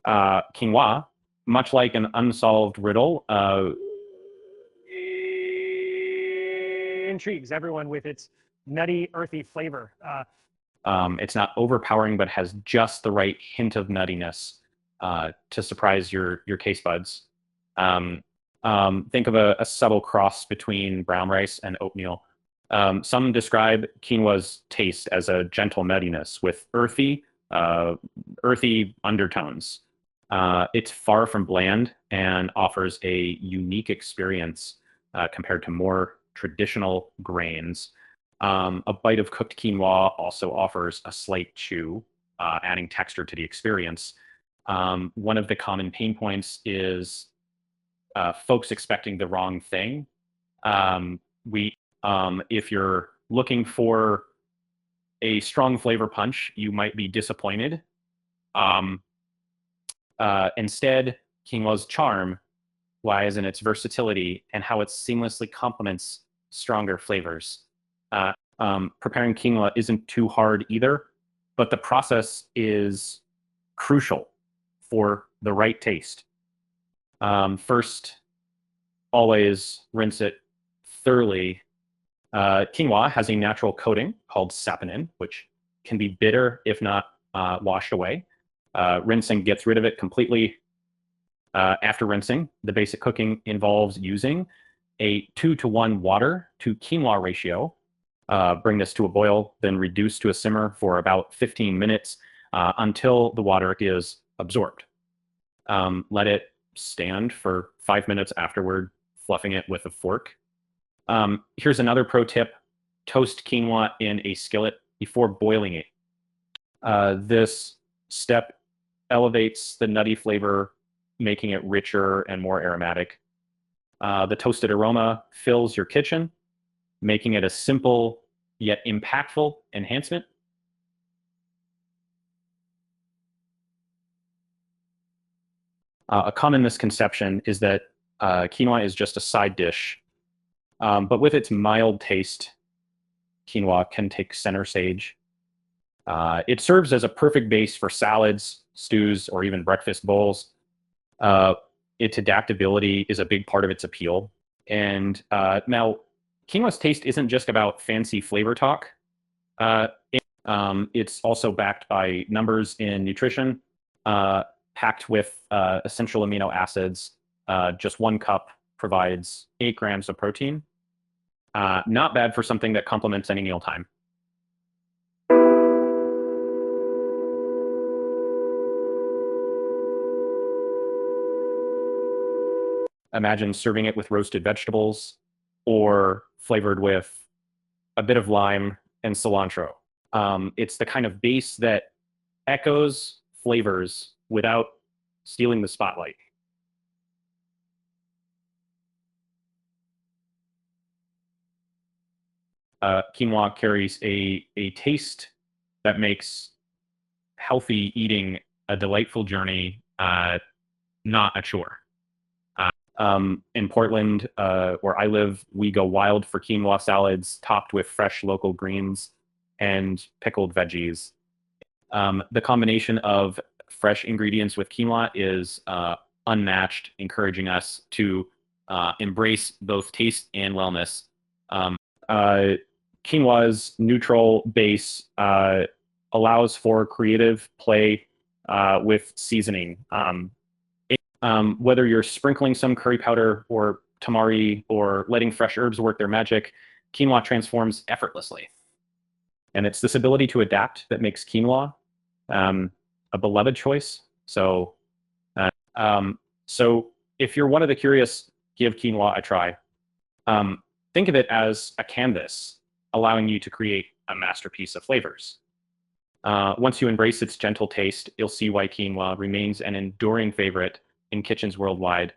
Quinoa, much like an unsolved riddle, intrigues everyone with its nutty, earthy flavor. It's not overpowering, but has just the right hint of nuttiness to surprise your taste buds. Um, think of a subtle cross between brown rice and oatmeal. Some describe quinoa's taste as a gentle nuttiness with earthy undertones. It's far from bland and offers a unique experience compared to more traditional grains. A bite of cooked quinoa also offers a slight chew, adding texture to the experience. One of the common pain points is folks expecting the wrong thing. If you're looking for a strong flavor punch, you might be disappointed. Um, Instead, quinoa's charm lies in its versatility and how it seamlessly complements stronger flavors. Preparing quinoa isn't too hard either, but the process is crucial for the right taste. First, always rinse it thoroughly. Quinoa has a natural coating called saponin, which can be bitter if not washed away. Rinsing gets rid of it completely. After rinsing, the basic cooking involves using a 2-to-1 water to quinoa ratio. Bring this to a boil, then reduce to a simmer for about 15 minutes until the water is absorbed. Let it stand for 5 minutes afterward, fluffing it with a fork. Here's another pro tip. Toast quinoa in a skillet before boiling it. This step elevates the nutty flavor, making it richer and more aromatic. The toasted aroma fills your kitchen, making it a simple yet impactful enhancement. A common misconception is that quinoa is just a side dish, but with its mild taste, quinoa can take center stage. It serves as a perfect base for salads, stews, or even breakfast bowls. Uh, its adaptability is a big part of its appeal. And now, quinoa's taste isn't just about fancy flavor talk. It's also backed by numbers in nutrition, packed with essential amino acids. Just 1 cup provides 8 grams of protein. Not bad for something that complements any mealtime. Imagine serving it with roasted vegetables or flavored with a bit of lime and cilantro. It's the kind of base that echoes flavors without stealing the spotlight. Quinoa carries a taste that makes healthy eating a delightful journey, not a chore. In Portland, where I live, we go wild for quinoa salads topped with fresh local greens and pickled veggies. The combination of fresh ingredients with quinoa is unmatched, encouraging us to embrace both taste and wellness. Uh, Quinoa's neutral base allows for creative play with seasoning. Whether you're sprinkling some curry powder or tamari or letting fresh herbs work their magic, quinoa transforms effortlessly. And it's this ability to adapt that makes quinoa a beloved choice. So if you're one of the curious, give quinoa a try. Think of it as a canvas, allowing you to create a masterpiece of flavors. Once you embrace its gentle taste, you'll see why quinoa remains an enduring favorite in kitchens worldwide.